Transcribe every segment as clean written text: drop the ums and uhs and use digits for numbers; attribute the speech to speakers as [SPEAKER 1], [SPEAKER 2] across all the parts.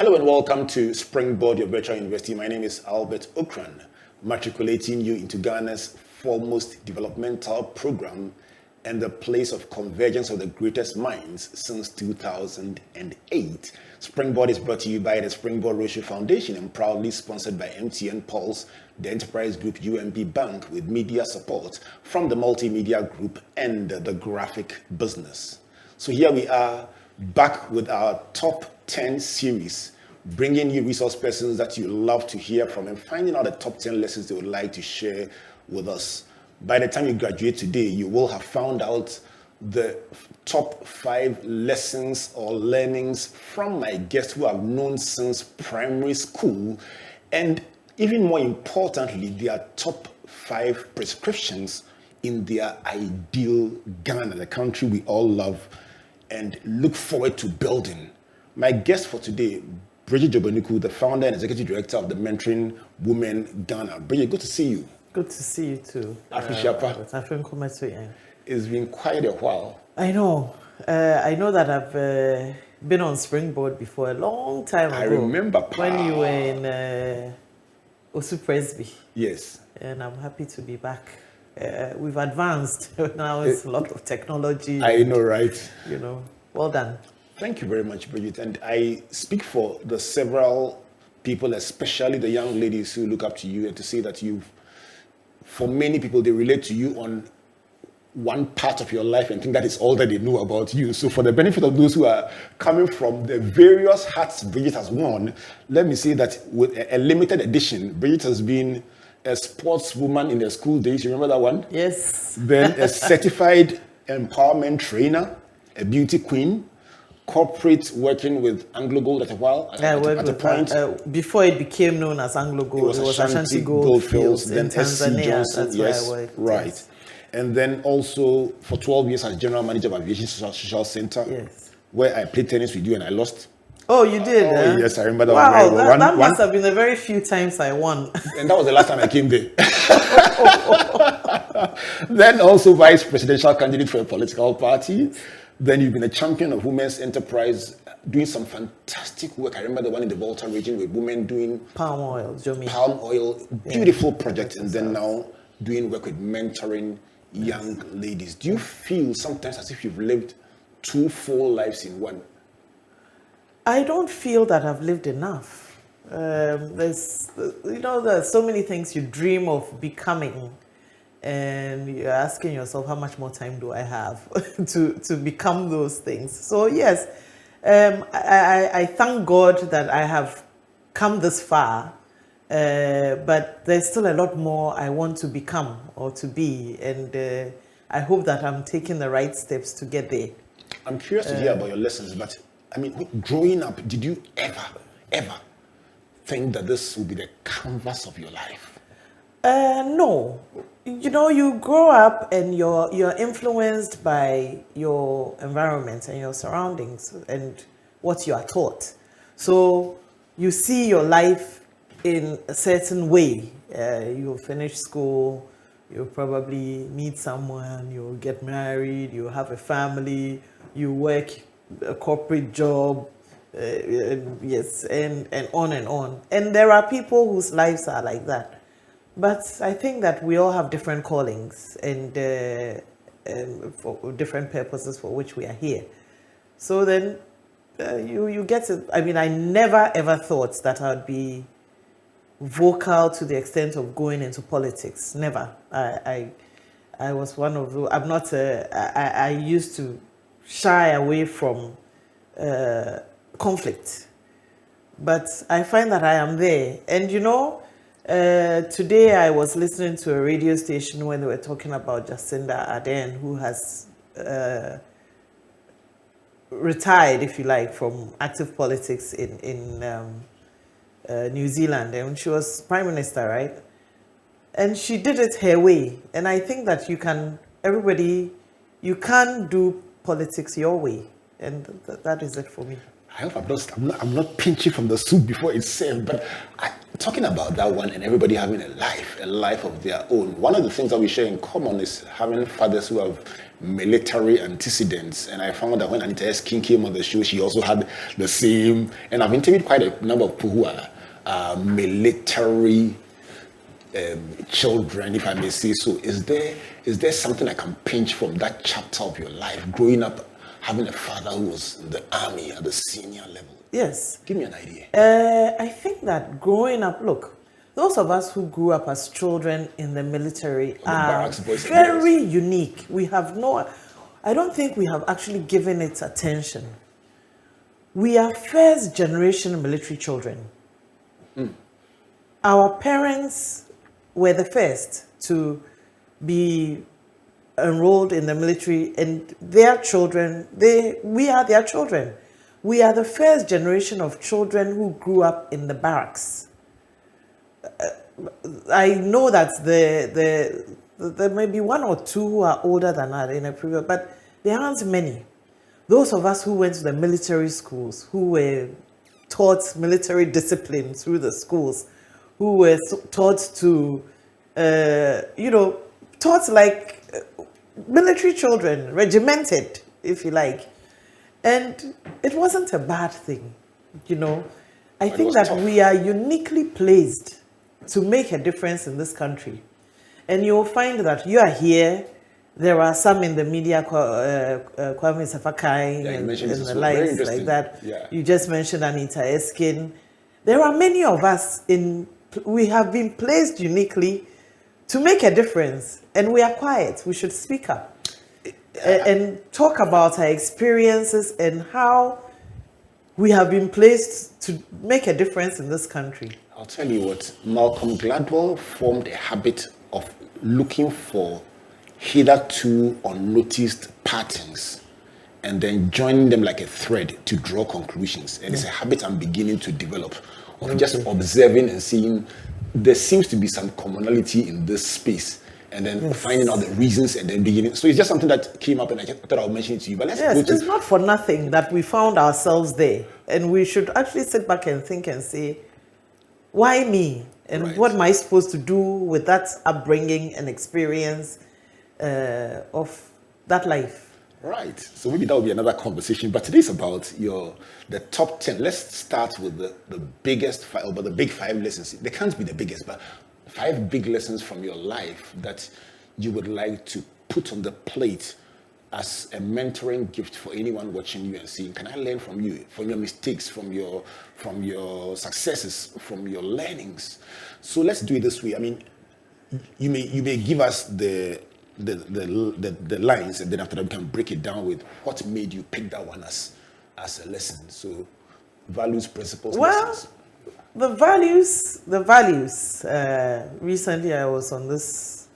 [SPEAKER 1] Hello and welcome to Springboard, your virtual university. My name is Albert Ocran, matriculating you into Ghana's foremost developmental program and the place of convergence of the greatest minds since 2008. Springboard is brought to you by the Springboard Roadshow Foundation and proudly sponsored by MTN Pulse, the Enterprise Group UMB Bank, with media support from the Multimedia Group and the graphic business. So here we are back with our top 10 series, bringing you resource persons that you love to hear from and finding out the top 10 lessons they would like to share with us. By the time you graduate today, you will have found out the top 5 lessons or learnings from my guests who I've known since primary school, and even more importantly, their top 5 prescriptions in their ideal Ghana, the country we all love and look forward to building. My guest for today, Brigitte Dzogbenuku, the founder and executive director of the Mentoring Women Ghana. Brigitte, good to see you.
[SPEAKER 2] Good to see you too.
[SPEAKER 1] It's been quite a while.
[SPEAKER 2] I know. I know that I've been on Springboard before a long time ago.
[SPEAKER 1] I remember
[SPEAKER 2] when you were in Osu Presby.
[SPEAKER 1] Yes.
[SPEAKER 2] And I'm happy to be back. We've advanced. Now it's a lot of technology.
[SPEAKER 1] I know, right?
[SPEAKER 2] You know, well done.
[SPEAKER 1] Thank you very much, Brigitte. And I speak for the several people, especially the young ladies who look up to you, and to say that for many people, they relate to you on one part of your life and think that is all that they know about you. So for the benefit of those who are coming from the various hats Brigitte has worn, let me say that with a limited edition, Brigitte has been a sportswoman in the school days. You remember that one?
[SPEAKER 2] Yes.
[SPEAKER 1] Then a certified empowerment trainer, a beauty queen, corporate working with Anglo Gold at a while. At a point.
[SPEAKER 2] Before it became known as Anglo Gold, it was Ashanti Goldfields in Tanzania.
[SPEAKER 1] Johnson,
[SPEAKER 2] that's
[SPEAKER 1] yes,
[SPEAKER 2] where I worked.
[SPEAKER 1] right.
[SPEAKER 2] Yes.
[SPEAKER 1] And then also for 12 years as general manager of Aviation Social Center,
[SPEAKER 2] yes,
[SPEAKER 1] where I played tennis with you and I lost.
[SPEAKER 2] Oh, you did?
[SPEAKER 1] Oh, yes, I remember that
[SPEAKER 2] wow,
[SPEAKER 1] one very well.
[SPEAKER 2] That must have been the very few times I won.
[SPEAKER 1] And that was the last time I came there. Then also vice presidential candidate for a political party. Then you've been a champion of women's enterprise, doing some fantastic work. I remember the one in the Volta region with women doing
[SPEAKER 2] palm oil,
[SPEAKER 1] beautiful project. And then now doing work with mentoring young ladies. Do you feel sometimes as if you've lived 2 full lives in one?
[SPEAKER 2] I don't feel that I've lived enough. There's so many things you dream of becoming, and you're asking yourself, how much more time do I have to become those things? So yes, I thank God that I have come this far, but there's still a lot more I want to become or to be, and I hope that I'm taking the right steps to get there.
[SPEAKER 1] I'm curious to hear about your lessons, but I mean, growing up, did you ever think that this would be the canvas of your life?
[SPEAKER 2] No. You know, you grow up and you're influenced by your environment and your surroundings and what you are taught. So you see your life in a certain way. You finish school, you'll probably meet someone, you'll get married, you'll have a family, you work a corporate job, yes, and on and on. And there are people whose lives are like that. But I think that we all have different callings and for different purposes for which we are here. So then you get it. I mean, I never ever thought that I would be vocal to the extent of going into politics. Never. I was one of those. I'm not. I used to shy away from conflict, but I find that I am there. And you know, today I was listening to a radio station when they were talking about Jacinda Ardern, who has retired, if you like, from active politics in New Zealand, and she was prime minister, right? And she did it her way. And I think that you can do politics your way. And that is it for me.
[SPEAKER 1] I hope I'm not pinching from the soup before it's served, but talking about that one and everybody having a life of their own. One of the things that we share in common is having fathers who have military antecedents. And I found that when Anita Eskin came on the show, she also had the same. And I've interviewed quite a number of people who are military children, if I may say so. Is there something I can pinch from that chapter of your life, growing up, having a father who was in the army at the senior level?
[SPEAKER 2] Yes.
[SPEAKER 1] Give me an idea.
[SPEAKER 2] I think that growing up, look, those of us who grew up as children in the military are very unique. I don't think we have actually given it attention. We are first generation military children. Our parents were the first to be enrolled in the military, and their children, we are their children. We are the first generation of children who grew up in the barracks. I know that there may be one or two who are older than us in a previous, but there aren't many. Those of us who went to the military schools, who were taught military discipline through the schools, who were taught to, taught like military children, regimented, if you like. And it wasn't a bad thing, I think that we are uniquely placed to make a difference in this country. And you'll find that you are here. There are some in the media, Kwame Safakai and the likes like that.
[SPEAKER 1] Yeah.
[SPEAKER 2] You just mentioned Anita Eskin. There are many of us we have been placed uniquely to make a difference. And we are quiet. We should speak up and talk about our experiences and how we have been placed to make a difference in this country.
[SPEAKER 1] I'll tell you what, Malcolm Gladwell formed a habit of looking for hitherto unnoticed patterns and then joining them like a thread to draw conclusions. And it's a habit I'm beginning to develop of just observing and seeing there seems to be some commonality in this space, and then finding out the reasons and then beginning. So it's just something that came up, and I thought I would mention it to you. But
[SPEAKER 2] it's not for nothing that we found ourselves there, and we should actually sit back and think and say, why me? And what am I supposed to do with that upbringing and experience of that life?
[SPEAKER 1] Right. So maybe that will be another conversation. But today's about the top 10. Let's start with the biggest five, or the big 5 lessons. They can't be the biggest, but 5 big lessons from your life that you would like to put on the plate as a mentoring gift for anyone watching you and saying, can I learn from you, from your mistakes, from your successes, from your learnings? So let's do it this way. I mean, you may give us the lines, and then after that we can break it down with what made you pick that one as a lesson. So values, principles, lessons.
[SPEAKER 2] The values. Recently I was on this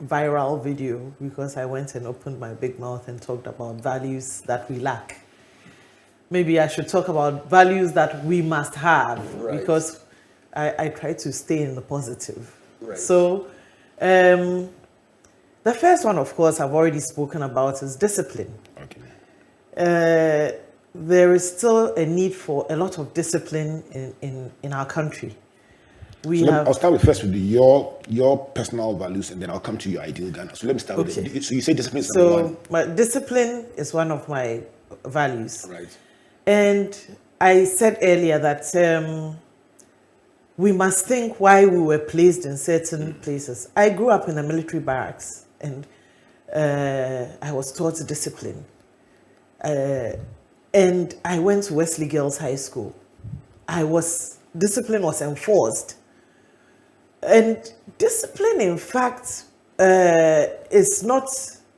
[SPEAKER 2] viral video because I went and opened my big mouth and talked about values that we lack. Maybe I should talk about values that we must have, because I try to stay in the positive.
[SPEAKER 1] Right.
[SPEAKER 2] So the first one, of course, I've already spoken about, is discipline.
[SPEAKER 1] Okay.
[SPEAKER 2] There is still a need for a lot of discipline in our country.
[SPEAKER 1] I'll start with your personal values, and then I'll come to your ideal Ghana. So let me start with it. So you say discipline is number one.
[SPEAKER 2] My discipline is one of my values.
[SPEAKER 1] Right.
[SPEAKER 2] And I said earlier that we must think why we were placed in certain places. I grew up in a military barracks, and I was taught discipline. And I went to Wesley Girls High School. Discipline was enforced. And discipline, in fact, is not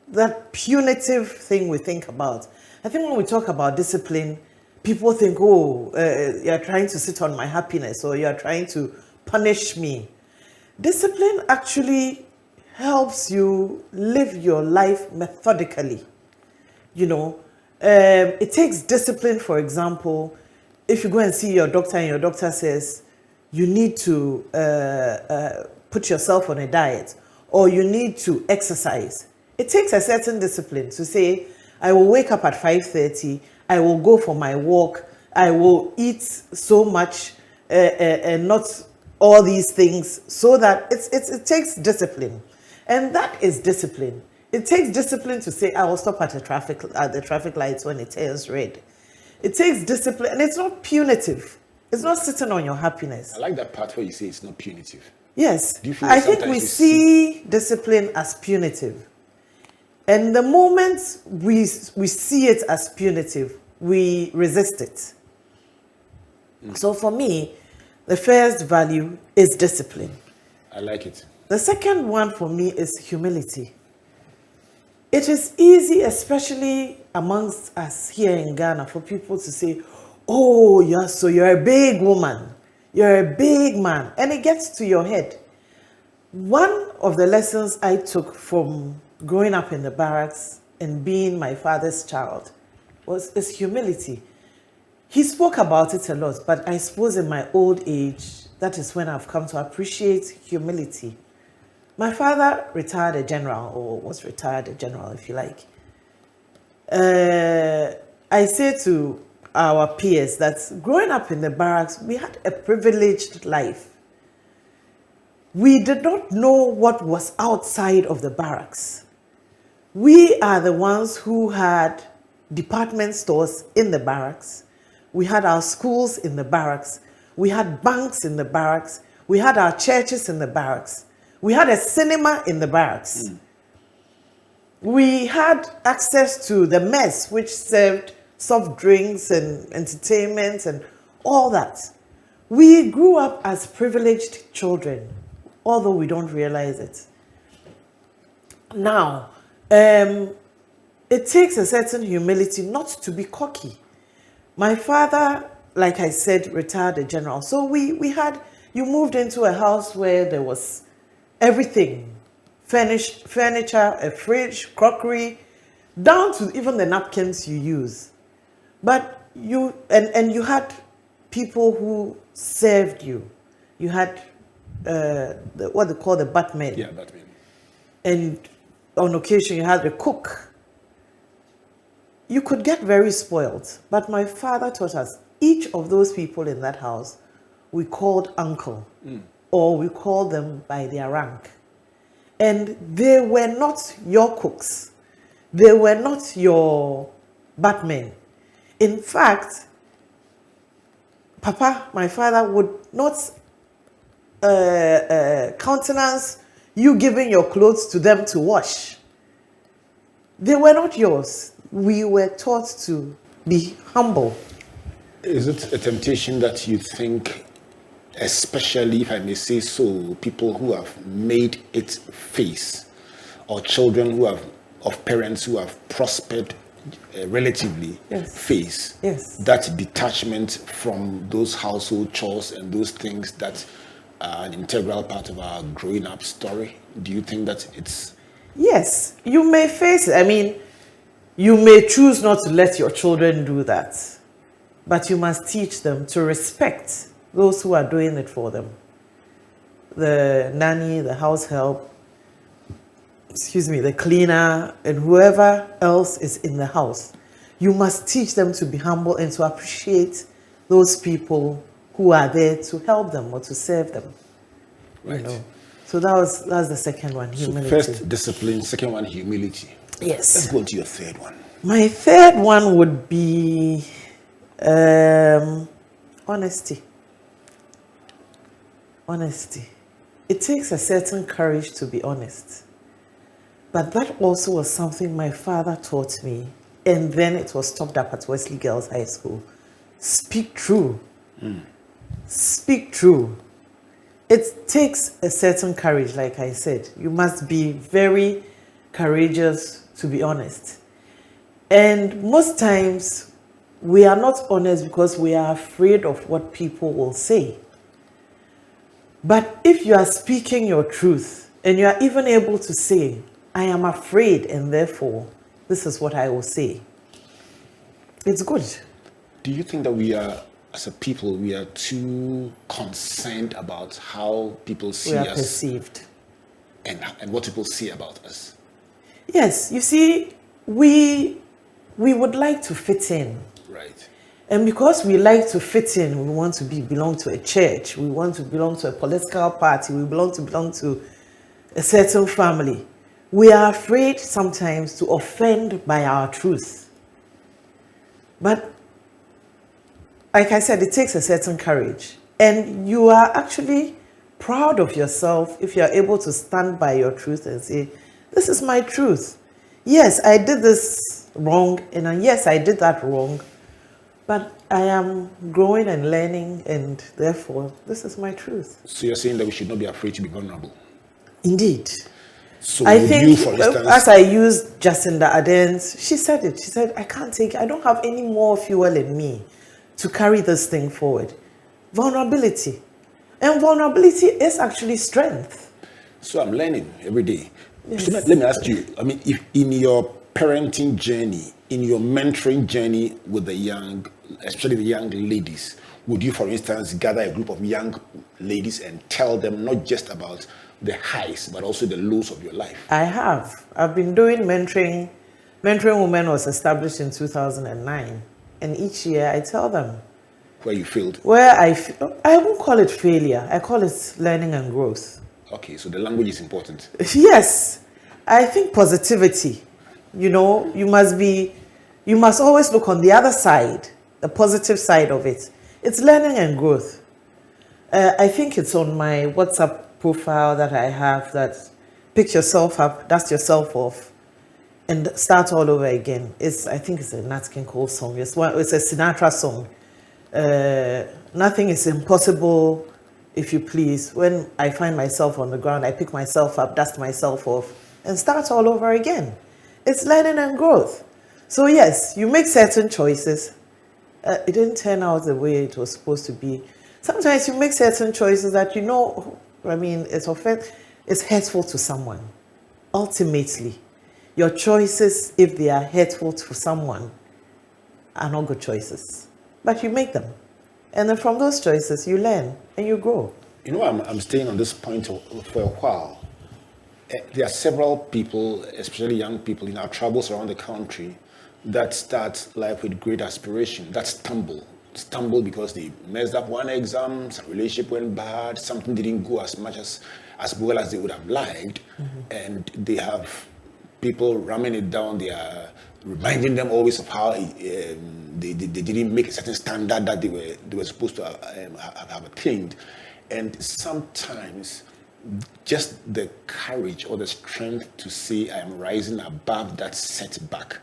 [SPEAKER 2] that punitive thing we think about. I think when we talk about discipline, people think, you're trying to sit on my happiness, or you're trying to punish me. Discipline actually helps you live your life methodically. It takes discipline. For example, if you go and see your doctor and your doctor says you need to put yourself on a diet, or you need to exercise, it takes a certain discipline to say, I will wake up at 5:30, I will go for my walk, I will eat so much and not all these things, so that it takes discipline. And that is discipline. It takes discipline to say, I will stop at the traffic lights when it turns red. It takes discipline, and it's not punitive. It's not sitting on your happiness.
[SPEAKER 1] I like that part where you say it's not punitive.
[SPEAKER 2] Yes.
[SPEAKER 1] Do you feel
[SPEAKER 2] I think we
[SPEAKER 1] you
[SPEAKER 2] see discipline as punitive. And the moment we see it as punitive, we resist it. So for me, the first value is discipline.
[SPEAKER 1] I like it.
[SPEAKER 2] The second one for me is humility. It is easy, especially amongst us here in Ghana, for people to say, oh, yeah, so you're a big woman, you're a big man, and it gets to your head. One of the lessons I took from growing up in the barracks and being my father's child is humility. He spoke about it a lot, but I suppose in my old age, that is when I've come to appreciate humility. My father retired a general, or was retired a general, if you like. I say to our peers that growing up in the barracks, we had a privileged life. We did not know what was outside of the barracks. We are the ones who had department stores in the barracks. We had our schools in the barracks. We had banks in the barracks. We had our churches in the barracks. We had a cinema in the barracks. We had access to the mess, which served soft drinks and entertainment and all that. We grew up as privileged children, although we don't realize it. Now, it takes a certain humility not to be cocky. My father, like I said, retired a general. So you moved into a house where there was everything, furniture, a fridge, crockery, down to even the napkins you use. But you had people who served you. You had what they call the batman.
[SPEAKER 1] Yeah, batman.
[SPEAKER 2] And on occasion you had the cook. You could get very spoiled. But my father taught us, each of those people in that house, we called uncle, or we called them by their rank. And they were not your cooks. They were not your batmen. In fact, Papa, my father, would not countenance you giving your clothes to them to wash. They were not yours. We were taught to be humble.
[SPEAKER 1] Is it a temptation that you think, especially, if I may say so, people who have made it face, or children who have, of parents who have prospered relatively, face, that detachment from those household chores and those things that are an integral part of our growing up story? Do you think that it's...
[SPEAKER 2] Yes, you may face it. I mean, you may choose not to let your children do that, but you must teach them to respect those who are doing it for them. The nanny, the house help, the cleaner, and whoever else is in the house. You must teach them to be humble and to appreciate those people who are there to help them or to serve them.
[SPEAKER 1] Right.
[SPEAKER 2] You know? So that's the second one, humility.
[SPEAKER 1] So first, discipline. Second one, humility.
[SPEAKER 2] Yes.
[SPEAKER 1] Let's go to your third one.
[SPEAKER 2] My third one would be honesty. Honesty. It takes a certain courage to be honest. But that also was something my father taught me. And then it was topped up at Wesley Girls High School. Speak true. Speak true. It takes a certain courage, like I said. You must be very courageous to be honest. And most times, we are not honest because we are afraid of what people will say. But if you are speaking your truth, and you are even able to say, I am afraid, and therefore, this is what I will say, it's good.
[SPEAKER 1] Do you think that we are, as a people, we are too concerned about how people see us?
[SPEAKER 2] Perceived.
[SPEAKER 1] And what people say about us?
[SPEAKER 2] Yes, you see, we would like to fit in.
[SPEAKER 1] Right.
[SPEAKER 2] And because we like to fit in, we want to belong to a church, we want to belong to a political party, we belong to a certain family. We are afraid sometimes to offend by our truth. But like I said, it takes a certain courage. And you are actually proud of yourself if you're able to stand by your truth and say, this is my truth. Yes, I did this wrong, and yes, I did that wrong. But I am growing and learning, and therefore, this is my truth.
[SPEAKER 1] So you're saying that we should not be afraid to be vulnerable?
[SPEAKER 2] Indeed.
[SPEAKER 1] So
[SPEAKER 2] I think,
[SPEAKER 1] you, for instance,
[SPEAKER 2] as I used Jacinda Ardern's, she said it. She said, I can't take it. I don't have any more fuel in me to carry this thing forward. Vulnerability. And vulnerability is actually strength.
[SPEAKER 1] So I'm learning every day.
[SPEAKER 2] Yes.
[SPEAKER 1] So let me ask you, I mean, if in your parenting journey, in your mentoring journey with the young, especially the young ladies, would you, for instance, gather a group of young ladies and tell them not just about the highs, but also the lows of your life?
[SPEAKER 2] I have. I've been doing mentoring. Mentoring Women was established in 2009. And each year I tell them.
[SPEAKER 1] Where you failed?
[SPEAKER 2] I won't call it failure. I call it learning and growth.
[SPEAKER 1] Okay, so the language is important.
[SPEAKER 2] Yes. I think positivity. You know, you must always look on the other side, the positive side of it. It's learning and growth. I think it's on my WhatsApp profile that I have that pick yourself up, dust yourself off, and start all over again. I think it's a Nat King Cole song. It's a Sinatra song. Nothing is impossible, if you please. When I find myself on the ground, I pick myself up, dust myself off, and start all over again. It's learning and growth. So yes, you make certain choices. It didn't turn out the way it was supposed to be. Sometimes you make certain choices that it's hurtful to someone. Ultimately, your choices, if they are hurtful to someone, are not good choices. But you make them. And then from those choices, you learn and you grow.
[SPEAKER 1] You know, I'm staying on this point for a while. There are several people, especially young people in our travels around the country, that start life with great aspiration, that stumble because they messed up one exam, some relationship went bad, something didn't go as well as they would have liked, and they have people ramming it down. They are reminding them always of how they didn't make a certain standard that they were supposed to have attained, and sometimes just the courage or the strength to say I am rising above that setback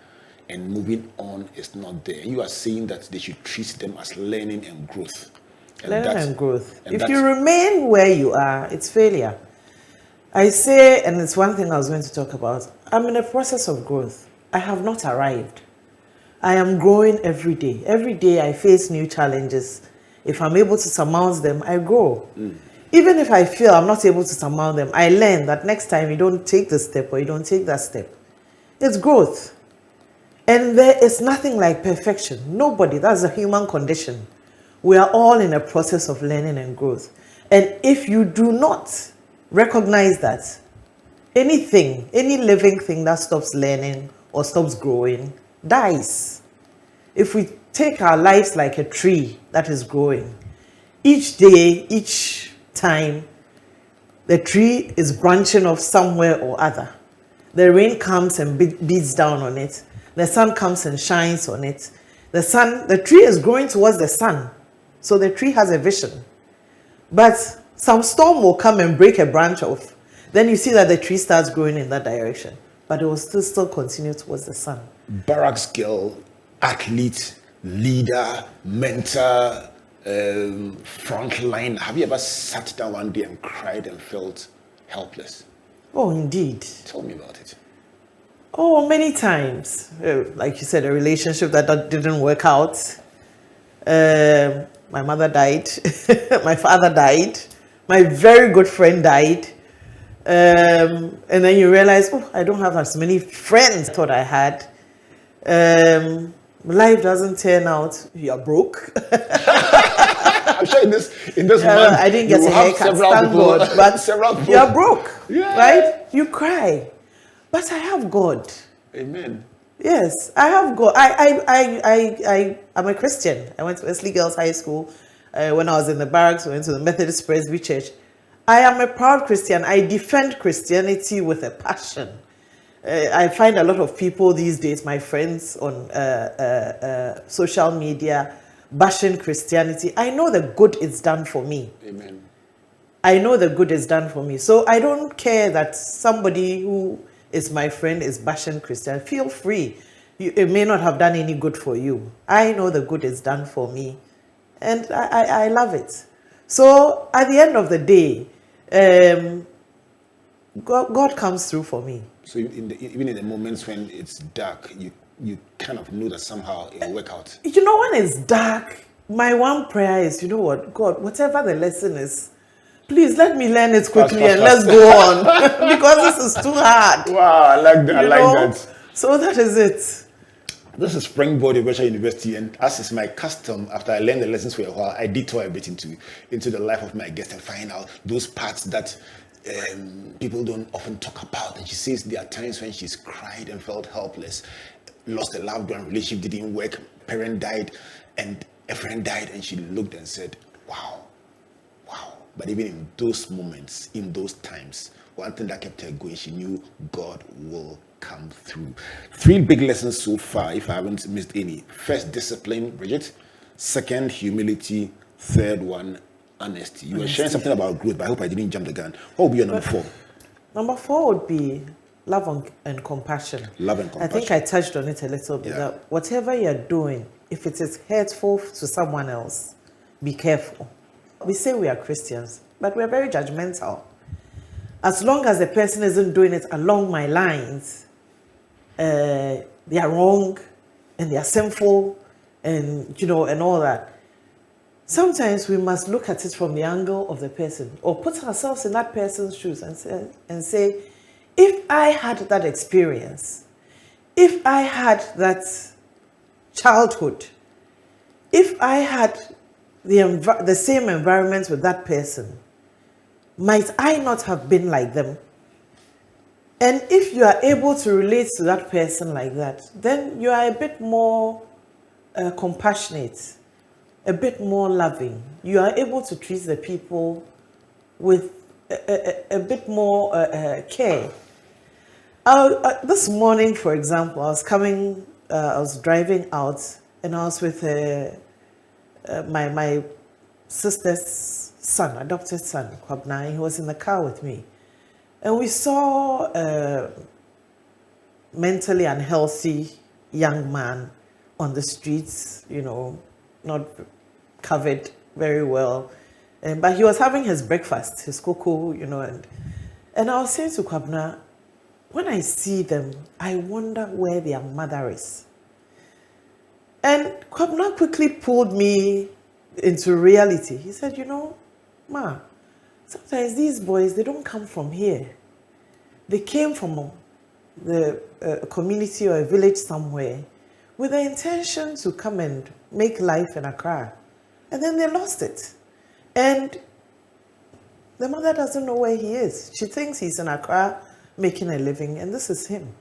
[SPEAKER 1] and moving on is not there. You are saying that they should treat them as learning and growth.
[SPEAKER 2] Learning and growth. If you remain where you are, it's failure. I say, and it's one thing I was going to talk about, I'm in a process of growth. I have not arrived. I am growing every day. Every day I face new challenges. If I'm able to surmount them, I grow. Even if I feel I'm not able to surmount them, I learn that next time you don't take this step or you don't take that step. It's growth. And there is nothing like perfection. Nobody. That's a human condition. We are all in a process of learning and growth. And if you do not recognize that, any living thing that stops learning or stops growing dies. If we take our lives like a tree that is growing, each day, each time, the tree is branching off somewhere or other. The rain comes and beats down on it. The sun comes and shines on it. The tree is growing towards the sun. So the tree has a vision. But some storm will come and break a branch off. Then you see that the tree starts growing in that direction. But it will still continue towards the sun. Barracks
[SPEAKER 1] girl, athlete, leader, mentor, frontline. Have you ever sat down one day and cried and felt helpless?
[SPEAKER 2] Oh, indeed.
[SPEAKER 1] Tell me about it.
[SPEAKER 2] Oh, many times. Like you said, a relationship that didn't work out. My mother died. My father died. My very good friend died. And then you realize, I don't have as many friends I thought I had. Life doesn't turn out. You're broke.
[SPEAKER 1] I'm sure in this month,
[SPEAKER 2] I didn't get a haircut, thank God. But you're broke, right? You cry. But I have God.
[SPEAKER 1] Amen.
[SPEAKER 2] Yes, I have got. I'm a Christian. I went to Wesley Girls High School. When I was in the barracks, I went to the Methodist Presby Church. I am a proud Christian. I defend Christianity with a passion. I find a lot of people these days, my friends on social media, bashing Christianity. I know the good it's done for me.
[SPEAKER 1] Amen.
[SPEAKER 2] I know the good is done for me. So I don't care that somebody who is my friend is bashing Christianity. Feel free. It may not have done any good for you. I know the good is done for me. And I love it. So at the end of the day, God comes through for me.
[SPEAKER 1] So even in the moments when it's dark, you kind of know that somehow it'll work out.
[SPEAKER 2] You know, when it's dark, my one prayer is, you know what, God, whatever the lesson is, please let me learn it quickly and let's go on. Because this is too hard.
[SPEAKER 1] Wow, I like that. I like that.
[SPEAKER 2] So that is it.
[SPEAKER 1] This is Springboard University, and as is my custom, after I learned the lessons for a while, I detour a bit into the life of my guest and find out those parts that people don't often talk about. And she says there are times when she's cried and felt helpless, lost a loved one, relationship didn't work, parent died, and a friend died, and she looked and said, wow. But even in those moments, in those times, one thing that kept her going, she knew God will come through. 3 big lessons so far, if I haven't missed any. First, discipline, Brigitte. Second, humility. Third one, honesty. You were sharing something about growth, but I hope I didn't jump the gun. What would be your number 4?
[SPEAKER 2] Number 4 would be love and compassion.
[SPEAKER 1] Love and compassion.
[SPEAKER 2] I think I touched on it a little bit. That whatever you're doing, if it is hurtful to someone else, be careful. We say we are Christians, but we're very judgmental. As long as the person isn't doing it along my lines, they are wrong and they are sinful and, and all that. Sometimes we must look at it from the angle of the person or put ourselves in that person's shoes and say, if I had that experience, if I had that childhood, if I had the same environment with that person, might I not have been like them? And if you are able to relate to that person like that, then you are a bit more compassionate, a bit more loving. You are able to treat the people with a bit more care. This morning, for example, I was driving out and I was with my sister's son, adopted son, Kwabna. He was in the car with me. And we saw a mentally unhealthy young man on the streets, not covered very well. But he was having his breakfast, his cocoa, and I was saying to Kwabna, when I see them, I wonder where their mother is. And Kwabna quickly pulled me into reality. He said, Ma, sometimes these boys, they don't come from here. They came from the community or a village somewhere with the intention to come and make life in Accra. And then they lost it. And the mother doesn't know where he is. She thinks he's in Accra making a living, and this is him.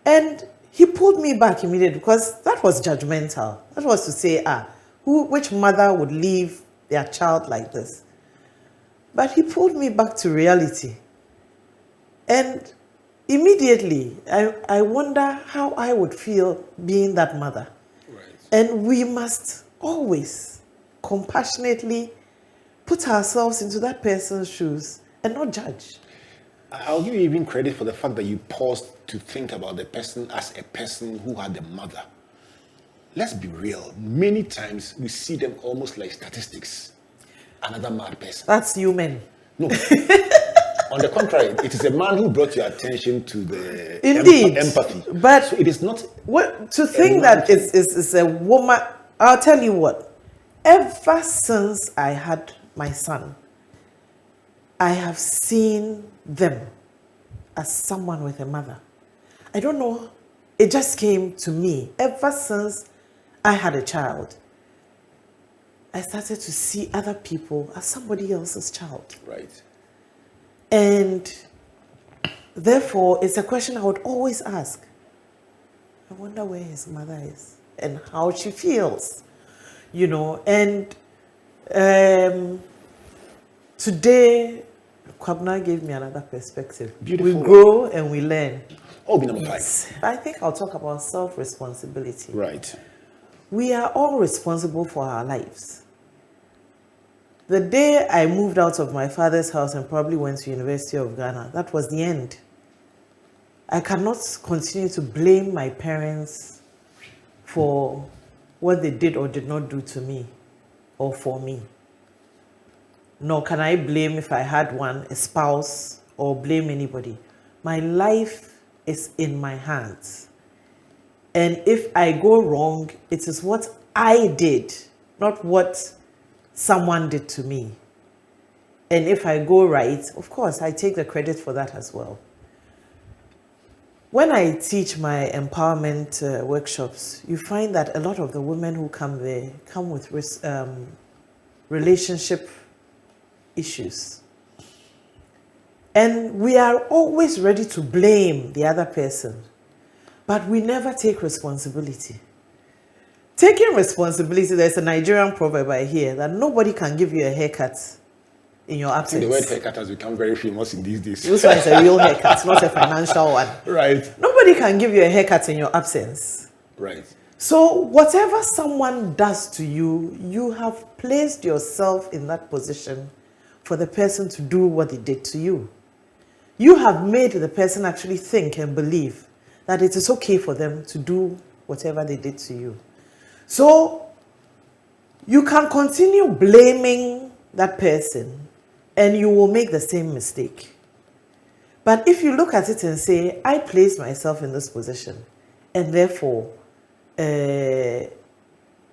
[SPEAKER 2] And he pulled me back immediately because that was judgmental. That was to say, which mother would leave their child like this? But he pulled me back to reality. And immediately, I wonder how I would feel being that mother. Right. And we must always compassionately put ourselves into that person's shoes and not judge.
[SPEAKER 1] I'll give you even credit for the fact that you paused to think about the person as a person who had a mother. Let's be real. Many times we see them almost like statistics. Another mad person.
[SPEAKER 2] That's human.
[SPEAKER 1] No. On the contrary, it is a man who brought your attention to the empathy.
[SPEAKER 2] But
[SPEAKER 1] so it is not.
[SPEAKER 2] To think that it's a woman. I'll tell you what. Ever since I had my son, I have seen them as someone with a mother. I don't know. It just came to me. Ever since I had a child, I started to see other people as somebody else's child.
[SPEAKER 1] Right.
[SPEAKER 2] And therefore, it's a question I would always ask. I wonder where his mother is and how she feels, you know. And today, Kwabna gave me another perspective.
[SPEAKER 1] Beautiful.
[SPEAKER 2] We grow and we learn.
[SPEAKER 1] Oh, be number 5.
[SPEAKER 2] I think I'll talk about self-responsibility.
[SPEAKER 1] Right.
[SPEAKER 2] We are all responsible for our lives. The day I moved out of my father's house and probably went to University of Ghana, that was the end. I cannot continue to blame my parents for what they did or did not do to me or for me. Nor can I blame, if I had one, a spouse or blame anybody. My life is in my hands. And if I go wrong, it is what I did, not what someone did to me. And if I go right, of course, I take the credit for that as well. When I teach my empowerment workshops, you find that a lot of the women who come there come with relationship issues. And we are always ready to blame the other person, but we never take responsibility. Taking responsibility, there's a Nigerian proverb I hear that nobody can give you a haircut in your absence.
[SPEAKER 1] The word haircut has become very famous in these days.
[SPEAKER 2] This one is a real haircut, not a financial one.
[SPEAKER 1] Right.
[SPEAKER 2] Nobody can give you a haircut in your absence.
[SPEAKER 1] Right.
[SPEAKER 2] So whatever someone does to you, you have placed yourself in that position for the person to do what they did to you. You have made the person actually think and believe that it is okay for them to do whatever they did to you. So you can continue blaming that person and you will make the same mistake. But if you look at it and say, I placed myself in this position and therefore,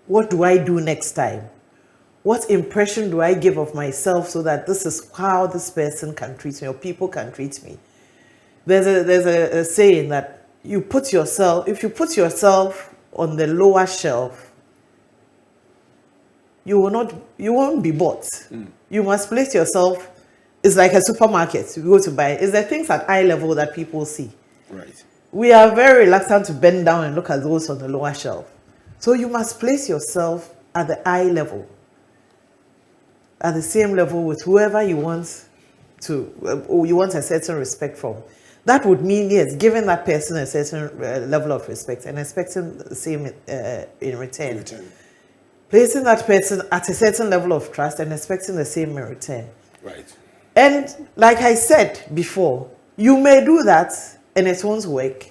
[SPEAKER 2] what do I do next time? What impression do I give of myself so that this is how this person can treat me or people can treat me? There's a saying that if you put yourself on the lower shelf, you won't be bought. You must place yourself. It's like a supermarket. You go to buy. It's the things at eye level that people see.
[SPEAKER 1] Right.
[SPEAKER 2] We are very reluctant to bend down and look at those on the lower shelf. So you must place yourself at the eye level, at the same level with whoever you want to, or you want a certain respect from. That would mean, yes, giving that person a certain level of respect and expecting the same in return. Placing that person at a certain level of trust and expecting the same in return.
[SPEAKER 1] Right.
[SPEAKER 2] And like I said before, you may do that and it won't work.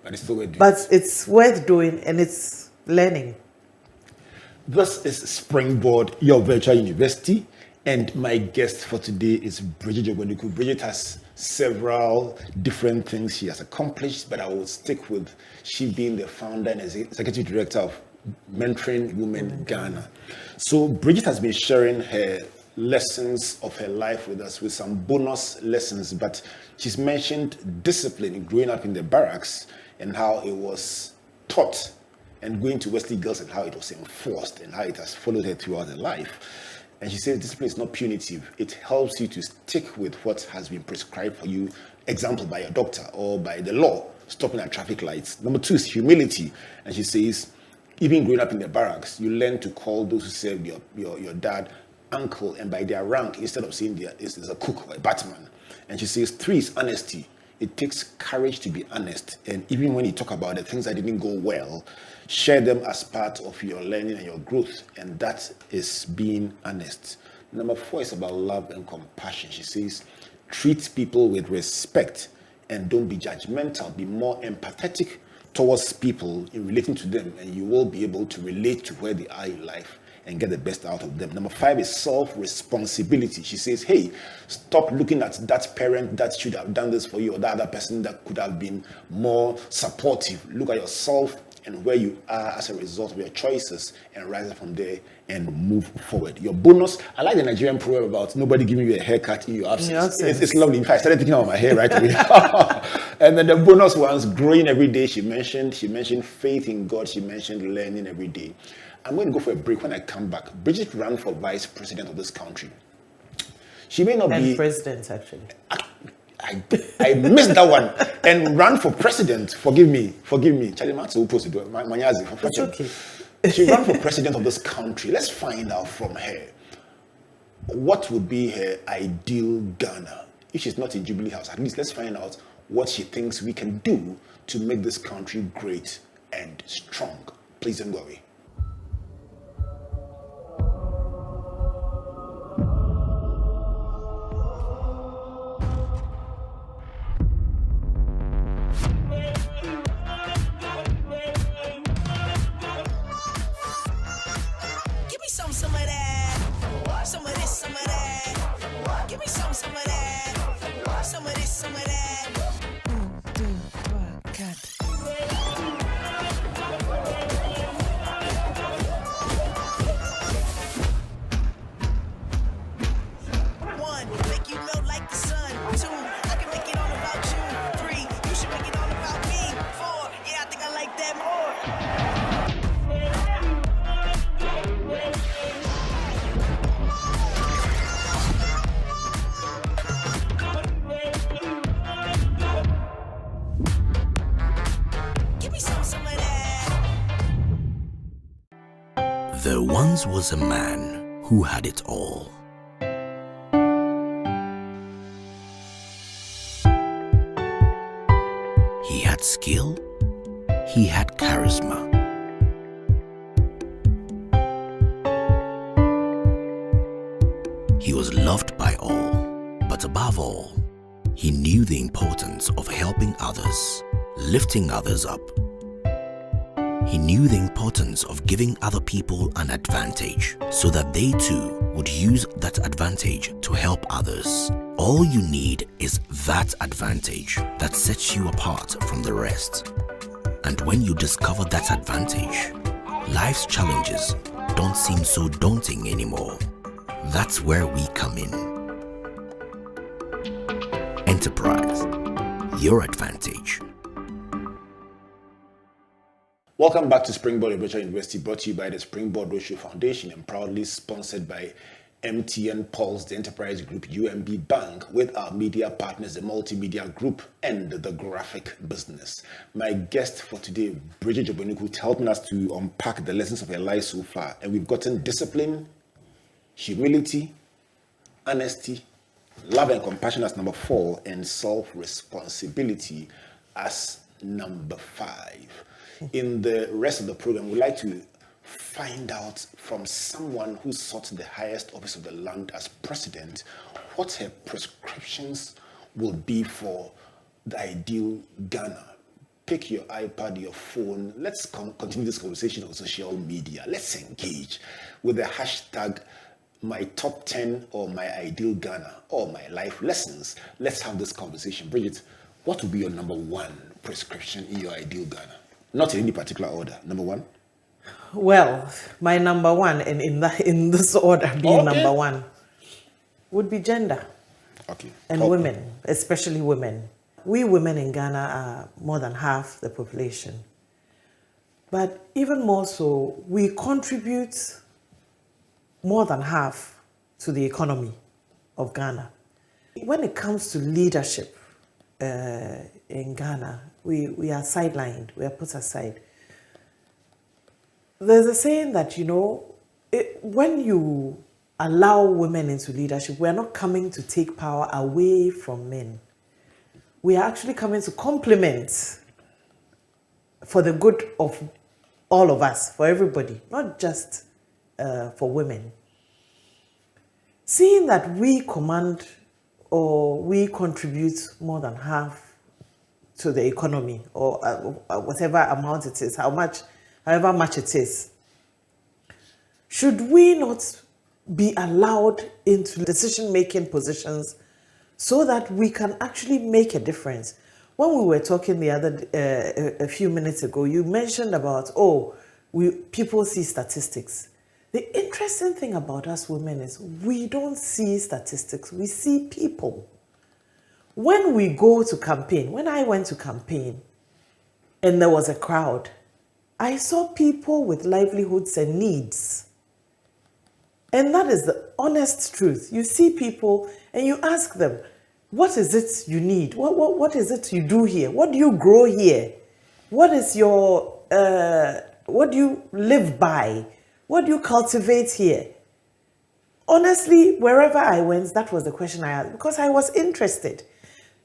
[SPEAKER 1] But it's still worth doing.
[SPEAKER 2] But it's worth doing and it's learning.
[SPEAKER 1] This is Springboard, your virtual university, and my guest for today is Brigitte Dzogbenuku. Brigitte has several different things she has accomplished, but I will stick with she being the founder and executive director of Mentoring Women Ghana. So Brigitte has been sharing her lessons of her life with us with some bonus lessons, but she's mentioned discipline growing up in the barracks and how it was taught, and going to Wesley Girls and how it was enforced and how it has followed her throughout her life. And she says discipline is not punitive. It helps you to stick with what has been prescribed for you, example, by your doctor or by the law, stopping at traffic lights. Number 2 is humility. And she says, even growing up in the barracks, you learn to call those who serve your dad uncle, and by their rank, instead of saying is a cook or a batman. And she says 3 is honesty. It takes courage to be honest. And even when you talk about the things that didn't go well, share them as part of your learning and your growth. And that is being honest. Number 4 is about love and compassion. She says, treat people with respect and don't be judgmental. Be more empathetic towards people in relating to them, and you will be able to relate to where they are in life and get the best out of them. Number 5 is self-responsibility. She says, hey, stop looking at that parent that should have done this for you or that other person that could have been more supportive. Look at yourself and where you are as a result of your choices and rise from there and move forward. Your bonus, I like the Nigerian proverb about nobody giving you a haircut in your absence. It's lovely. In fact, I started thinking about my hair right away. And then the bonus ones, growing every day. She mentioned faith in God. She mentioned learning every day. I'm going to go for a break. When I come back, Brigitte ran for vice president of this country. She may not be
[SPEAKER 2] president, actually.
[SPEAKER 1] I missed that one and ran for president. Forgive me. Charlie Martin will post it.
[SPEAKER 2] It's okay.
[SPEAKER 1] She ran for president of this country. Let's find out from her what would be her ideal Ghana. If she's not in Jubilee House, at least let's find out what she thinks we can do to make this country great and strong. Please don't go away.
[SPEAKER 3] Some of that, some of this, some of that. Give me some of that, some of this, some of that. One, make you melt like the sun. Two, I can make it all about you. Three, you should make it all about me. Four, yeah, I think I like that more.
[SPEAKER 4] There once was a man who had it all. He had skill, he had charisma. He was loved by all, but above all, he knew the importance of helping others, lifting others up. He knew the importance of giving other people an advantage so that they too would use that advantage to help others. All you need is that advantage that sets you apart from the rest. And when you discover that advantage, life's challenges don't seem so daunting anymore. That's where we come in. Enterprise, your advantage.
[SPEAKER 1] Welcome back to Springboard, a virtual university brought to you by the Springboard Roadshow Foundation and proudly sponsored by MTN Pulse, the Enterprise Group, UMB Bank, with our media partners, the Multimedia Group and the Graphic Business. My guest for today, Brigitte Dzogbenuku, helping us to unpack the lessons of her life so far. And we've gotten discipline, humility, honesty, love and compassion as number 4, and self-responsibility as number 5. In the rest of the program, we'd like to find out from someone who sought the highest office of the land as president what her prescriptions will be for the ideal Ghana. Pick your iPad, your phone. Let's continue this conversation on social media. Let's engage with the hashtag my top 10 or my ideal Ghana or my life lessons. Let's have this conversation. Brigitte, what would be your number 1 prescription in your ideal Ghana? Not in any particular order. Number 1?
[SPEAKER 2] Well, my number 1, and in this order being number 1, would be gender.
[SPEAKER 1] Okay.
[SPEAKER 2] And women, especially women. We women in Ghana are more than half the population. But even more so, we contribute more than half to the economy of Ghana. When it comes to leadership in Ghana, we are sidelined, we are put aside. There's a saying that, when you allow women into leadership, we are not coming to take power away from men. We are actually coming to complement for the good of all of us, for everybody, not just for women. Seeing that we command or we contribute more than half to the economy, or whatever amount it is, however much it is, should we not be allowed into decision-making positions so that we can actually make a difference? When we were talking a few minutes ago, you mentioned about, people see statistics. The interesting thing about us women is we don't see statistics, we see people. When we go to campaign, when I went to campaign and there was a crowd, I saw people with livelihoods and needs. And that is the honest truth. You see people and you ask them, what is it you need? What is it you do here? What do you grow here? What is your, what do you live by? What do you cultivate here? Honestly, wherever I went, that was the question I asked because I was interested.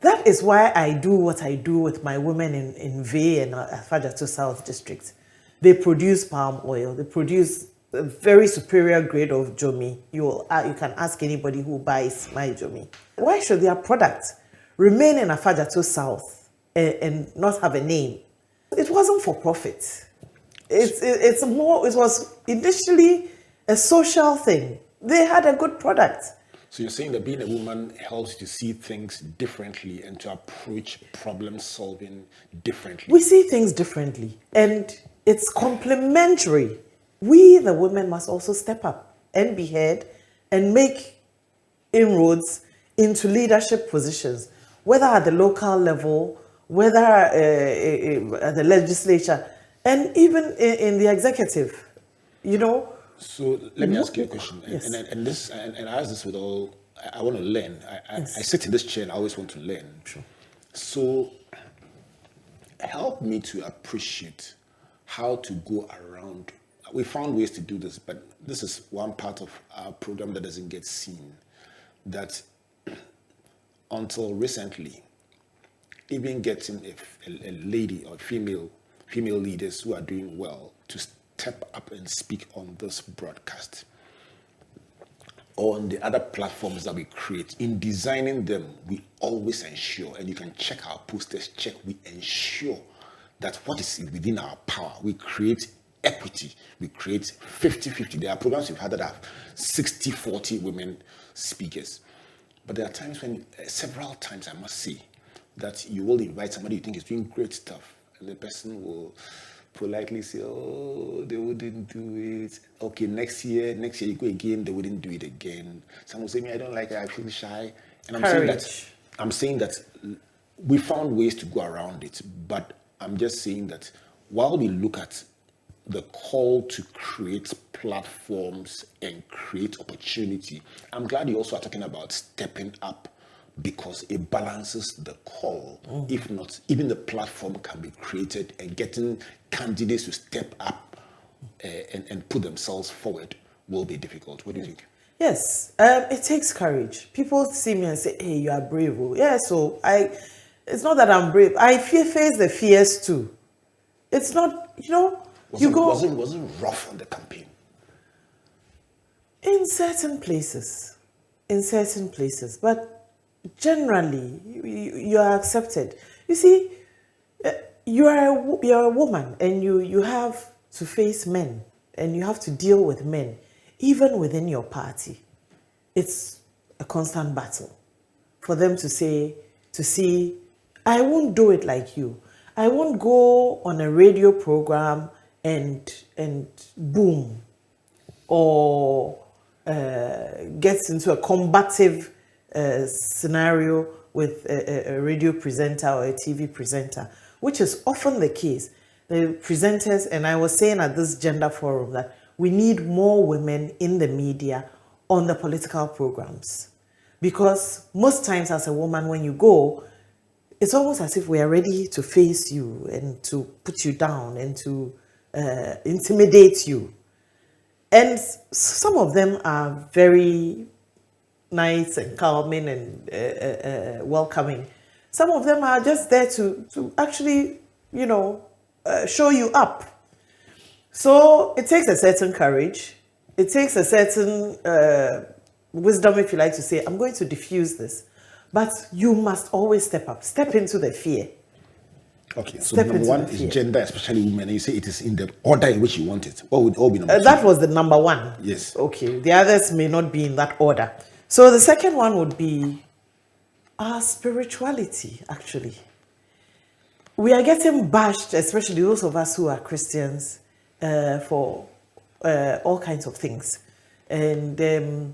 [SPEAKER 2] That is why I do what I do with my women in Ve and Afadjato South District. They produce palm oil. They produce a very superior grade of jomi. You can ask anybody who buys my jomi. Why should their product remain in Afadjato South and not have a name? It wasn't for profit. It was initially a social thing. They had a good product.
[SPEAKER 1] So you're saying that being a woman helps you to see things differently and to approach problem solving differently.
[SPEAKER 2] We see things differently and it's complementary. We, the women, must also step up and be heard and make inroads into leadership positions, whether at the local level, whether at the legislature, and even in the executive, you know.
[SPEAKER 1] So let me ask you a question,
[SPEAKER 2] Yes.
[SPEAKER 1] and I ask this with all. I want to learn. I sit in this chair and I always want to learn.
[SPEAKER 2] Sure.
[SPEAKER 1] So help me to appreciate how to go around. We found ways to do this, but this is one part of our program that doesn't get seen. That until recently, even getting a lady or female leaders who are doing well to step up and speak on this broadcast or on the other platforms that we create. In designing them, we always ensure, and you can check our posters, we ensure that what is within our power, we create equity, we create 50-50. There are programs we've had that have 60-40 women speakers. But there are times when, several times I must say, that you will invite somebody you think is doing great stuff, and the person will politely say, oh, they wouldn't do it. Okay, next year you go again, they wouldn't do it again. Someone will say, me, I don't like it, I feel shy. And I'm saying that we found ways to go around it, but I'm just saying that while we look at the call to create platforms and create opportunity, I'm glad you also are talking about stepping up, because it balances the call. If not, even the platform can be created, and getting candidates to step up and put themselves forward will be difficult. What do you think?
[SPEAKER 2] Yes, it takes courage. People see me and say, hey, you are brave. Yeah, so it's not that I'm brave. I face the fears too. It's not,
[SPEAKER 1] Wasn't rough on the campaign?
[SPEAKER 2] In certain places, but generally, you are accepted. You see, you are a woman, and you have to face men, and you have to deal with men, even within your party. It's a constant battle for them to see, I won't do it like you. I won't go on a radio program and boom, or gets into a combative scenario with a radio presenter or a TV presenter, which is often the case. The presenters, and I was saying at this gender forum that we need more women in the media on the political programs, because most times as a woman, when you go, it's almost as if we are ready to face you and to put you down and to intimidate you. And some of them are very nice and calming and welcoming. Some of them are just there to actually, show you up. So it takes a certain courage. It takes a certain wisdom, if you like to say, I'm going to diffuse this. But you must always step up, step into the fear.
[SPEAKER 1] Okay, so number one is gender, especially women. And you say it is in the order in which you want it. What would all be number two?
[SPEAKER 2] That was the number one.
[SPEAKER 1] Yes.
[SPEAKER 2] Okay, the others may not be in that order. So the second one would be our spirituality, actually. We are getting bashed, especially those of us who are Christians, for all kinds of things. And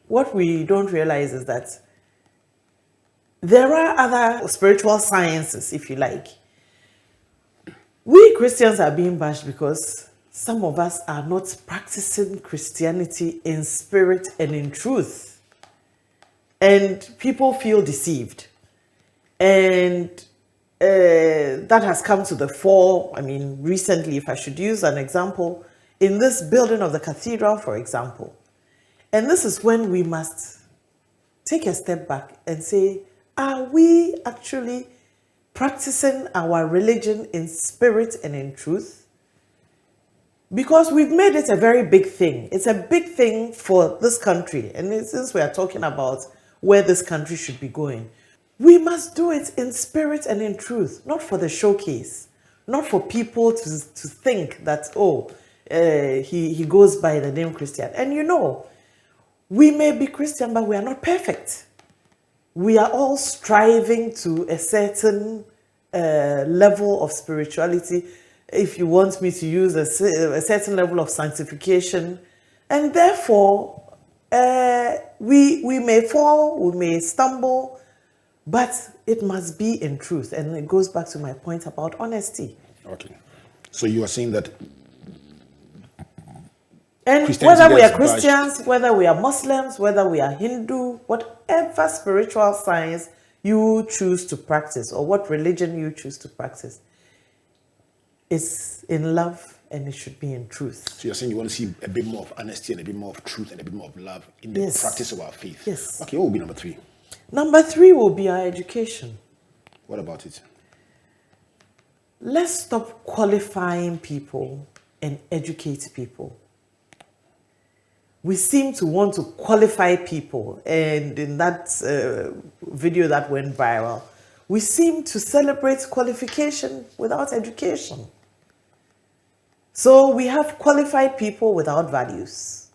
[SPEAKER 2] what we don't realize is that there are other spiritual sciences, if you like. We Christians are being bashed because some of us are not practicing Christianity in spirit and in truth. and people feel deceived. And that has come to the fore. I mean, recently, if I should use an example, in this building of the cathedral, for example. And this is when we must take a step back and say, are we actually practicing our religion in spirit and in truth? Because we've made it a very big thing. It's a big thing for this country. And since we are talking about where this country should be going, we must do it in spirit and in truth, not for the showcase, not for people to think that, oh, he goes by the name Christian. And you know, we may be Christian, but we are not perfect. We are all striving to a certain level of spirituality, if you want me to use a certain level of sanctification. And therefore, we may fall, we may stumble, but it must be in truth. And it goes back to my point about honesty.
[SPEAKER 1] Okay. So you are saying that...
[SPEAKER 2] And whether we are Christians, whether we are Muslims, whether we are Hindu, whatever spiritual science you choose to practice or what religion you choose to practice, is in love and it should be in truth.
[SPEAKER 1] So you're saying you want to see a bit more of honesty and a bit more of truth and a bit more of love in the practice of our faith.
[SPEAKER 2] Yes.
[SPEAKER 1] Okay, what will be number 3?
[SPEAKER 2] Number 3 will be our education.
[SPEAKER 1] What about it?
[SPEAKER 2] Let's stop qualifying people and educate people. We seem to want to qualify people, and in that video that went viral, we seem to celebrate qualification without education. So we have qualified people without values.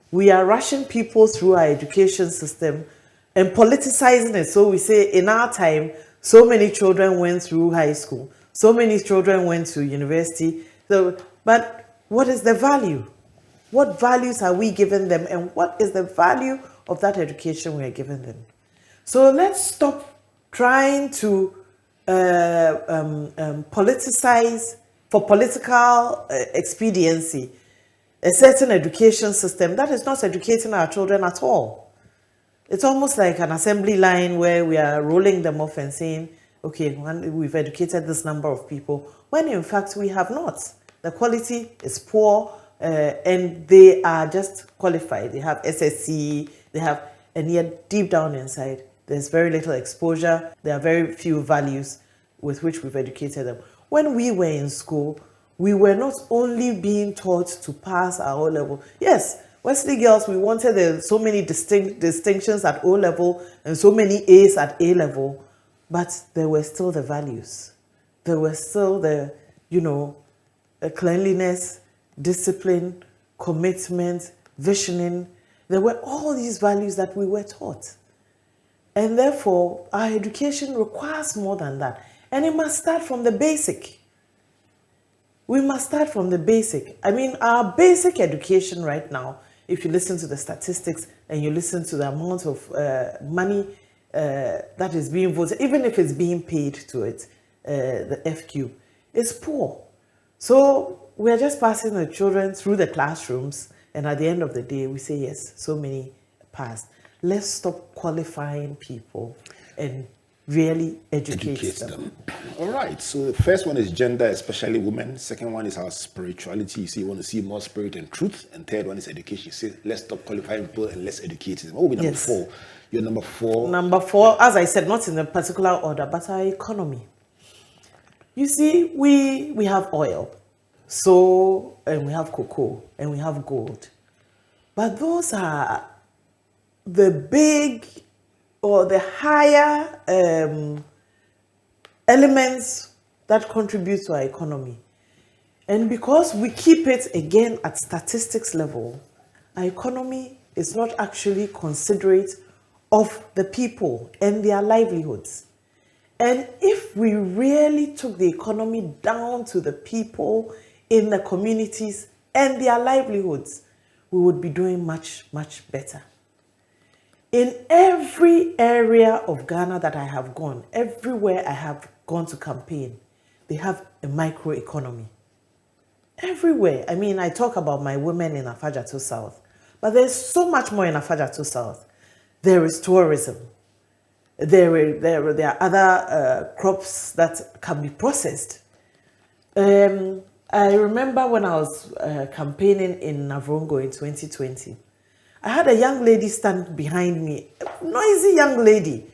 [SPEAKER 2] We are rushing people through our education system and politicizing it. So we say in our time, so many children went through high school, so many children went to university. But what is the value? What values are we giving them, and what is the value of that education we are giving them? So let's stop trying to politicize for political expediency a certain education system that is not educating our children at all. It's almost like an assembly line where we are rolling them off and saying, okay, we've educated this number of people, when in fact we have not. The quality is poor. And they are just qualified. They have SSC, and yet deep down inside, there's very little exposure. There are very few values with which we've educated them. When we were in school, we were not only being taught to pass our O level. Yes, Wesley girls, we wanted so many distinctions at O level and so many A's at A level, but there were still the values. There were still the, cleanliness, discipline, commitment, visioning. There were all these values that we were taught. And therefore, our education requires more than that. And it must start from the basic. We must start from the basic. I mean, our basic education right now, if you listen to the statistics and you listen to the amount of money that is being voted, even if it's being paid to it, the FQ, is poor. So we are just passing the children through the classrooms, and at the end of the day, we say, yes, so many passed. Let's stop qualifying people and really educate them.
[SPEAKER 1] All right, so the first one is gender, especially women. Second one is our spirituality. You say you want to see more spirit and truth. And third one is education. You say, let's stop qualifying people and let's educate them. What will be number 4? Your number 4?
[SPEAKER 2] Number 4, as I said, not in a particular order, but our economy. You see, we have oil. So, and we have cocoa, and we have gold. But those are the big or the higher elements that contribute to our economy. And because we keep it, again, at statistics level, our economy is not actually considerate of the people and their livelihoods. And if we really took the economy down to the people in the communities and their livelihoods, we would be doing much, much better. In every area of Ghana that I have gone, everywhere I have gone to campaign, they have a microeconomy. Everywhere. I mean, I talk about my women in Afajato South, but there's so much more in Afajato South. there is tourism. There are other crops that can be processed. I remember when I was campaigning in Navrongo in 2020, I had a young lady stand behind me, a noisy young lady,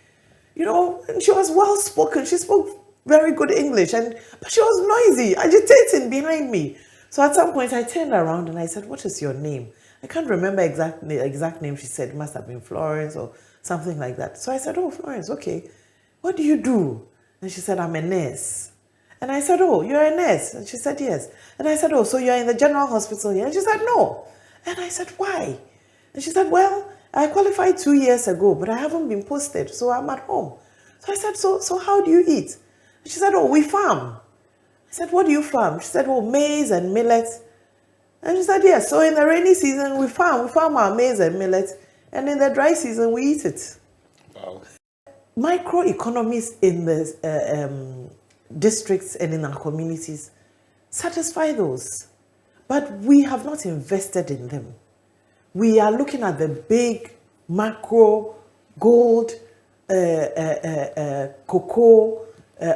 [SPEAKER 2] and she was well spoken. She spoke very good English, but she was noisy, agitating behind me. So at some point I turned around and I said, "What is your name?" I can't remember exact name. She said it must have been Florence or something like that. So I said, "Oh, Florence, okay. What do you do?" And she said, "I'm a nurse." And I said, "Oh, you're a nurse?" And she said, "Yes." And I said, "Oh, so you're in the general hospital here?" And she said, "No." And I said, "Why?" And she said, "Well, I qualified 2 years ago, but I haven't been posted, so I'm at home." So I said, so how do you eat?" And she said, "Oh, we farm." I said, "What do you farm?" She said, "Oh, maize and millet." And she said, "Yes, so in the rainy season, we farm our maize and millet, and in the dry season, we eat it."
[SPEAKER 1] Wow.
[SPEAKER 2] Microeconomies in the districts and in our communities satisfy those, but we have not invested in them. We are looking at the big macro, gold, cocoa,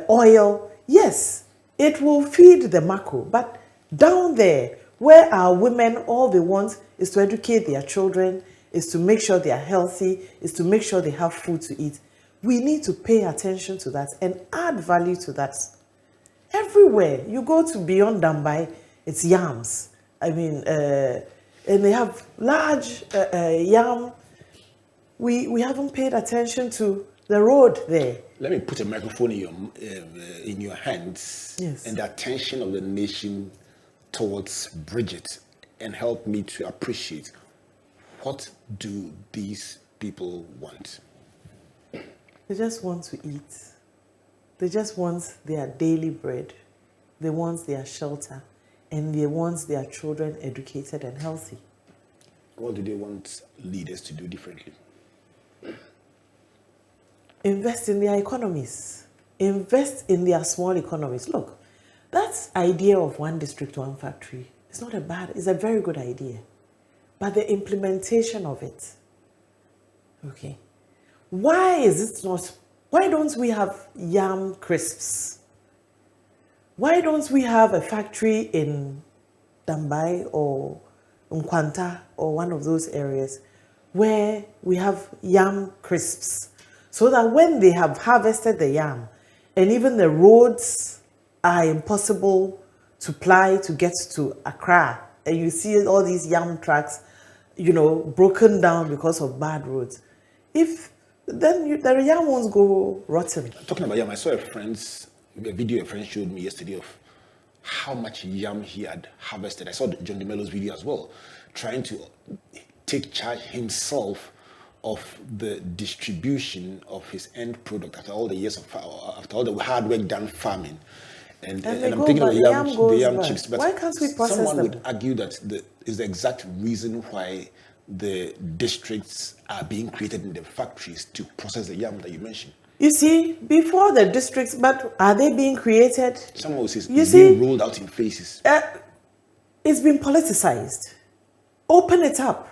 [SPEAKER 2] oil. Yes, it will feed the macro, but down there, where our women, all they want is to educate their children, is to make sure they are healthy, is to make sure they have food to eat. We need to pay attention to that and add value to that. Everywhere you go to beyond Dambai, it's yams. I mean, and they have large yam. We haven't paid attention to the road there.
[SPEAKER 1] Let me put a microphone in your hands,
[SPEAKER 2] Yes.
[SPEAKER 1] and the attention of the nation towards Brigitte, and help me to appreciate, what do these people want?
[SPEAKER 2] They just want to eat. They just want their daily bread. They want their shelter. And they want their children educated and healthy.
[SPEAKER 1] What do they want leaders to do differently?
[SPEAKER 2] Invest in their economies. Invest in their small economies. Look, that idea of one district, one factory, it's a very good idea. But the implementation of it, okay. Why don't we have yam crisps? Why don't we have a factory in Dambai or Nkwanta or one of those areas where we have yam crisps, so that when they have harvested the yam and even the roads are impossible to ply to get to Accra, and you see all these yam trucks, broken down because of bad roads, the yam won't go rotten.
[SPEAKER 1] Talking about yam, I saw a video a friend showed me yesterday of how much yam he had harvested. I saw John DeMello's video as well, trying to take charge himself of the distribution of his end product after all the hard work done farming. And I'm thinking of the yam chips. But
[SPEAKER 2] why can't we process
[SPEAKER 1] someone
[SPEAKER 2] them?
[SPEAKER 1] would argue that is the exact reason why the districts are being created in the factories to process the yam that you mentioned.
[SPEAKER 2] You see, before the districts, but are they being created?
[SPEAKER 1] Someone will say it's being rolled out in phases.
[SPEAKER 2] It's been politicized. Open it up.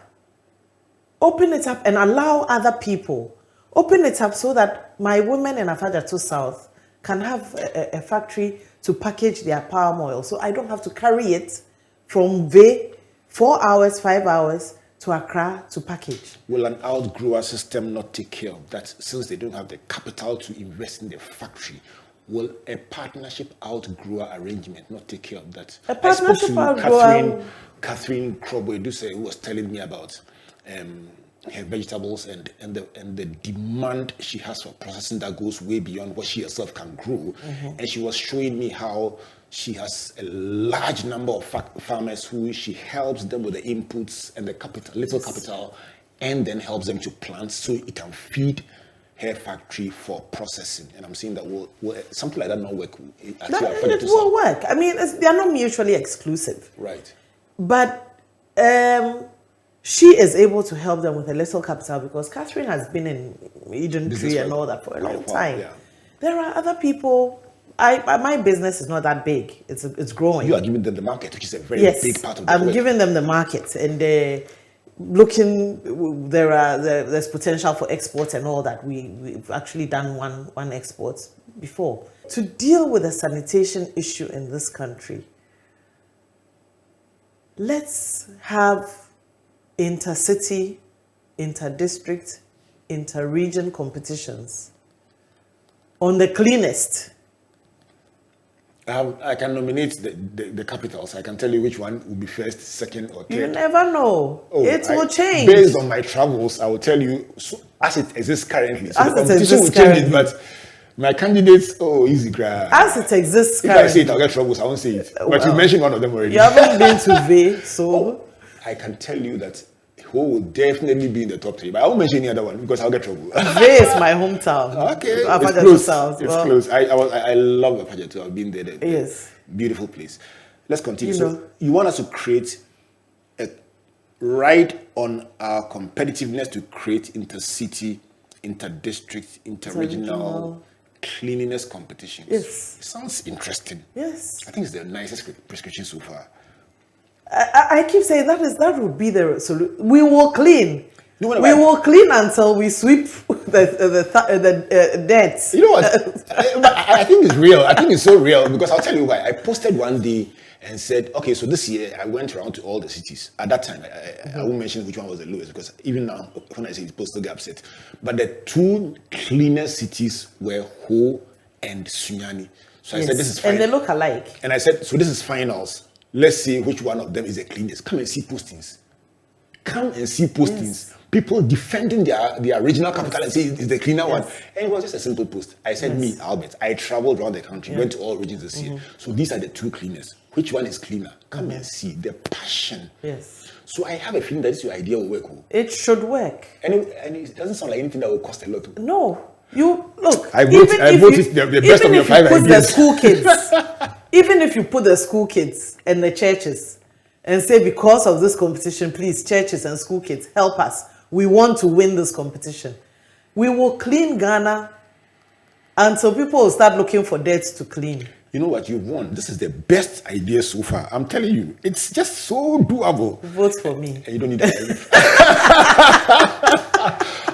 [SPEAKER 2] Open it up and allow other people. Open it up so that my women in Afadjato South can have a factory to package their palm oil. So I don't have to carry it from 4 hours, 5 hours to Accra to package.
[SPEAKER 1] Will an outgrower system not take care of that, since they don't have the capital to invest in the factory? Will a partnership outgrower arrangement not take care of that?
[SPEAKER 2] A partnership outgrower.
[SPEAKER 1] Catherine Krobwe-Duse, who was telling me about her vegetables and the demand she has for processing that goes way beyond what she herself can grow. Mm-hmm. And she was showing me how she has a large number of farmers who she helps them with the inputs and the little capital, and then helps them to plant so it can feed her factory for processing. And I'm saying that will something like that not work?
[SPEAKER 2] It will work. I mean, they are not mutually exclusive.
[SPEAKER 1] Right.
[SPEAKER 2] But she is able to help them with a little capital because Catherine has been in Eden Tree and all that for a long time. Yeah. There are other people. My business is not that big. It's growing.
[SPEAKER 1] You are giving them the market, which is a very big part of the
[SPEAKER 2] I'm giving them the market, and there's potential for exports and all that. We've actually done one export before. To deal with the sanitation issue in this country, let's have intercity, interdistrict, inter-region competitions on the cleanest.
[SPEAKER 1] I can nominate the capitals. I can tell you which one will be first, second, or third.
[SPEAKER 2] You never know. It will change.
[SPEAKER 1] Based on my travels, I will tell you as it exists currently. So
[SPEAKER 2] As
[SPEAKER 1] the
[SPEAKER 2] it
[SPEAKER 1] competition will
[SPEAKER 2] exists
[SPEAKER 1] change it,
[SPEAKER 2] currently.
[SPEAKER 1] but my candidates, easy grab.
[SPEAKER 2] As it exists
[SPEAKER 1] If I
[SPEAKER 2] currently.
[SPEAKER 1] say it, I'll get troubles. I won't say it. But you
[SPEAKER 2] Well,
[SPEAKER 1] mentioned one of them already.
[SPEAKER 2] You haven't been to V, so
[SPEAKER 1] I can tell you that Ho will definitely be in the top 3, but I won't mention any other one because I'll get trouble.
[SPEAKER 2] V is my hometown.
[SPEAKER 1] Okay, it's
[SPEAKER 2] Apaja
[SPEAKER 1] close.
[SPEAKER 2] South.
[SPEAKER 1] It's
[SPEAKER 2] Well,
[SPEAKER 1] close. I love Apaja too. I've been there.
[SPEAKER 2] Yes.
[SPEAKER 1] Beautiful place. Let's continue.
[SPEAKER 2] You
[SPEAKER 1] So
[SPEAKER 2] know.
[SPEAKER 1] you want us to create a ride on our competitiveness to create intercity, interdistrict, interregional cleanliness competitions.
[SPEAKER 2] Yes.
[SPEAKER 1] Sounds interesting.
[SPEAKER 2] Yes.
[SPEAKER 1] I think it's the nicest prescription so far.
[SPEAKER 2] I keep saying that would be the solution. We will clean.
[SPEAKER 1] You know what
[SPEAKER 2] We
[SPEAKER 1] I-
[SPEAKER 2] will clean until we sweep the dirt.
[SPEAKER 1] You know what? I think it's real. I think it's so real because I'll tell you why. I posted one day and said, okay, so this year I went around to all the cities. At that time, I won't mention which one was the lowest because even now, when I say it's posted, get upset. But the 2 cleanest cities were Ho and Sunyani. So I said, this is fine.
[SPEAKER 2] And they look alike.
[SPEAKER 1] And I said, so this is finals. Let's see which one of them is the cleanest. Come and see postings. Come and see postings.
[SPEAKER 2] Yes.
[SPEAKER 1] People defending their original capital and say it's the cleaner one. And it was just a simple post. I said, me, Albert, I traveled around the country, went to all regions this year. So these are the 2 cleanest. Which one is cleaner? Come and see the passion.
[SPEAKER 2] Yes.
[SPEAKER 1] So I have a feeling that this your idea will work.
[SPEAKER 2] It should work.
[SPEAKER 1] And it doesn't sound like anything that will cost a lot.
[SPEAKER 2] No. You look.
[SPEAKER 1] I
[SPEAKER 2] even
[SPEAKER 1] vote
[SPEAKER 2] if
[SPEAKER 1] it the best of your 5
[SPEAKER 2] put the
[SPEAKER 1] ideas.
[SPEAKER 2] school kids, even if you put the school kids and the churches and say, because of this competition, please, churches and school kids, help us. We want to win this competition. We will clean Ghana until people will start looking for dirt to clean.
[SPEAKER 1] You know what you've won? This is the best idea so far. I'm telling you, it's just so doable.
[SPEAKER 2] Vote for me.
[SPEAKER 1] And you don't need that.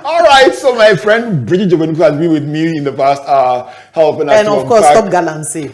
[SPEAKER 1] All right, so my friend Brigitte Dzogbenuku has been with me in the past hour, helping us
[SPEAKER 2] And
[SPEAKER 1] to
[SPEAKER 2] of course,
[SPEAKER 1] unpack-
[SPEAKER 2] stop galancy.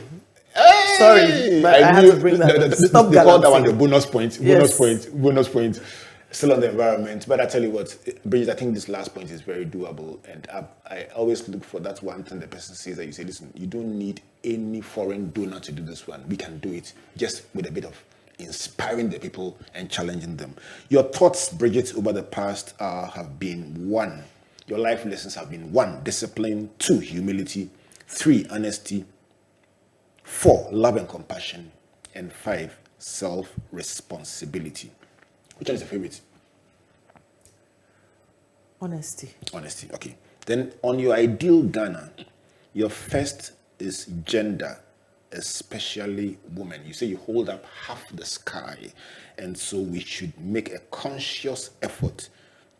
[SPEAKER 1] Hey!
[SPEAKER 2] Sorry, but I had to bring that up. Stop
[SPEAKER 1] They call that one
[SPEAKER 2] galaxy.
[SPEAKER 1] the bonus point.
[SPEAKER 2] Yes.
[SPEAKER 1] Bonus point. Still on the environment. But I tell you what, Brigitte, I think this last point is very doable. And I always look for that one thing the person says that you say, listen, you don't need any foreign donor to do this one. We can do it just with a bit of inspiring the people and challenging them. Your thoughts, Brigitte, over the past have been 1. Your life lessons have been 1, discipline, 2, humility, 3, honesty, 4, love and compassion, and 5, self-responsibility. Which one is your favorite?
[SPEAKER 2] Honesty.
[SPEAKER 1] Honesty, okay. Then on your ideal Ghana, your first is gender, especially women. You say you hold up half the sky, and so we should make a conscious effort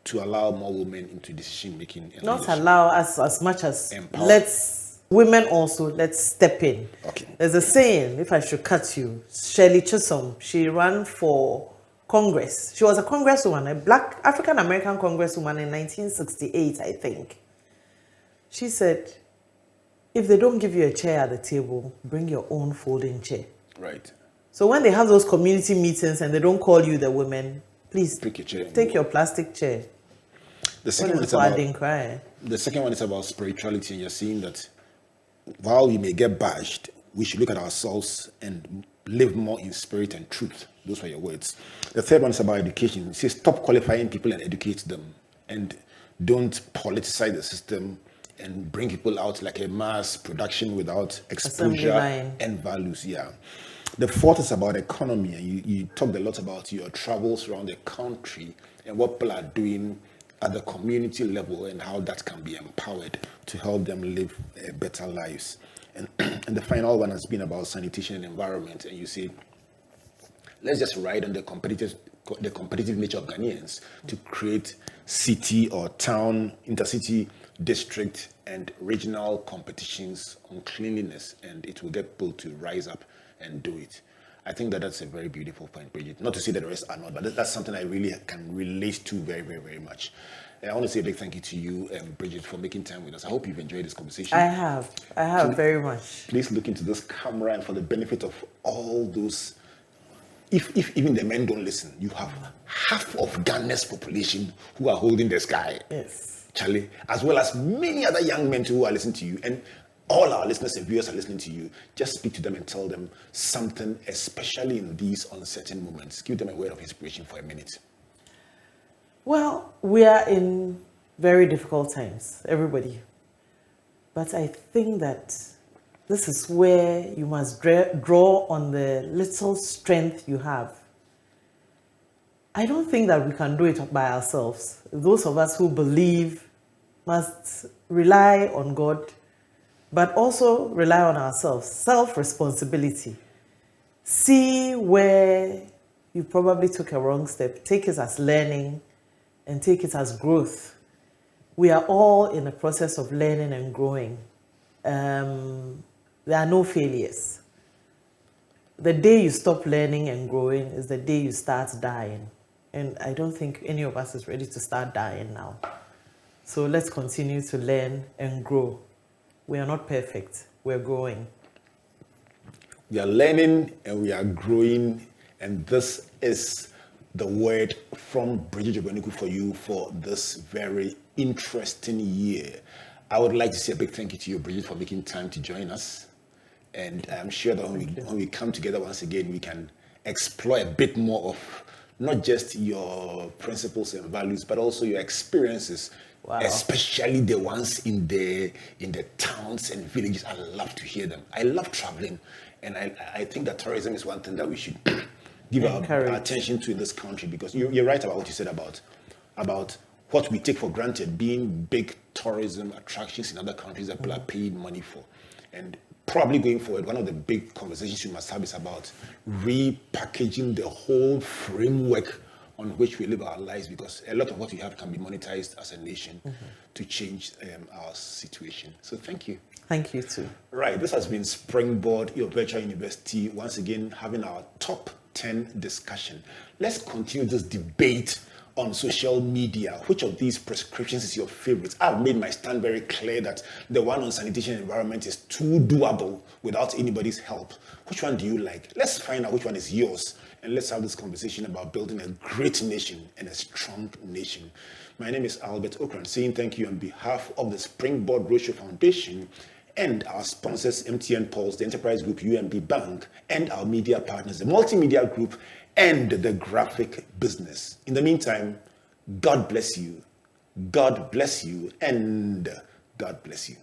[SPEAKER 1] to allow more women into decision making. And
[SPEAKER 2] Not
[SPEAKER 1] leadership.
[SPEAKER 2] allow us as much as
[SPEAKER 1] Empower.
[SPEAKER 2] women also, let's step in.
[SPEAKER 1] Okay.
[SPEAKER 2] There's a saying, if I should cut you, Shirley Chisholm, she ran for Congress. She was a congresswoman, a black African-American congresswoman in 1968, I think. She said, if they don't give you a chair at the table, bring your own folding chair.
[SPEAKER 1] Right.
[SPEAKER 2] So when they have those community meetings and they don't call you the women, please
[SPEAKER 1] Pick your chair and
[SPEAKER 2] take
[SPEAKER 1] go.
[SPEAKER 2] your plastic chair.
[SPEAKER 1] The second
[SPEAKER 2] What
[SPEAKER 1] one
[SPEAKER 2] is
[SPEAKER 1] is
[SPEAKER 2] for
[SPEAKER 1] about
[SPEAKER 2] adding cry?
[SPEAKER 1] the second one is about spirituality, and you're seeing that while we may get bashed, we should look at ourselves and live more in spirit and truth. Those were your words. The third one is about education. It says stop qualifying people and educate them, and don't politicize the system and bring people out like a mass production without
[SPEAKER 2] Assembly
[SPEAKER 1] exposure
[SPEAKER 2] line.
[SPEAKER 1] and values. Yeah. The fourth is about economy, and you talked a lot about your travels around the country and what people are doing at the community level and how that can be empowered to help them live better lives. And, and the final one has been about sanitation and environment. And you say, let's just ride on the competitive nature of Ghanaians to create city or town, intercity, district, and regional competitions on cleanliness, and it will get people to rise up and do it. I think that that's a very beautiful point, Brigitte. Not to say that the rest are not, but that's something I really can relate to very, very, very much. And I want to say a big thank you to you, Brigitte, for making time with us. I hope you've enjoyed this conversation.
[SPEAKER 2] I have very much.
[SPEAKER 1] Please look into this camera, and for the benefit of all those, if even the men don't listen, you have half of Ghana's population who are holding the sky.
[SPEAKER 2] Yes.
[SPEAKER 1] Charlie, as well as many other young men too who are listening to you, and all our listeners and viewers are listening to you. Just speak to them and tell them something, especially in these uncertain moments. Give them a word of inspiration for a minute.
[SPEAKER 2] Well, we are in very difficult times, everybody. But I think that this is where you must draw on the little strength you have. I don't think that we can do it by ourselves. Those of us who believe must rely on God, but also rely on ourselves. Self-responsibility. See where you probably took a wrong step. Take it as learning and take it as growth. We are all in a process of learning and growing. There are no failures. The day you stop learning and growing is the day you start dying. And I don't think any of us is ready to start dying now. So let's continue to learn and grow. We are not perfect. We're growing.
[SPEAKER 1] We are learning and we are growing, and this is the word from Brigitte Dzogbenuku for you for this very interesting year. I would like to say a big thank you to you, Brigitte, for making time to join us. And I'm sure that when we come together once again, we can explore a bit more of not just your principles and values, but also your experiences. Wow. Especially the ones in the towns and villages. I love to hear them. I love traveling, and I think that tourism is one thing that we should give our attention to in this country, because you're right about what you said about what we take for granted being big tourism attractions in other countries that people are paying money for. And probably going forward, one of the big conversations we must have is about repackaging the whole framework on which we live our lives, because a lot of what we have can be monetized as a nation to change our situation. So thank you.
[SPEAKER 2] Thank you too.
[SPEAKER 1] Right, this has been Springboard, your virtual university, once again having our top 10 discussion. Let's continue this debate on social media. Which of these prescriptions is your favorite? I've made my stand very clear that the one on sanitation and environment is too doable without anybody's help. Which one do you like? Let's find out which one is yours, and let's have this conversation about building a great nation and a strong nation. My name is Albert Ocran, saying thank you on behalf of the Springboard Roadshow Foundation and our sponsors, MTN Pulse, the Enterprise Group, UMB Bank, and our media partners, the Multimedia Group, and the graphic business. In the meantime, God bless you, and God bless you.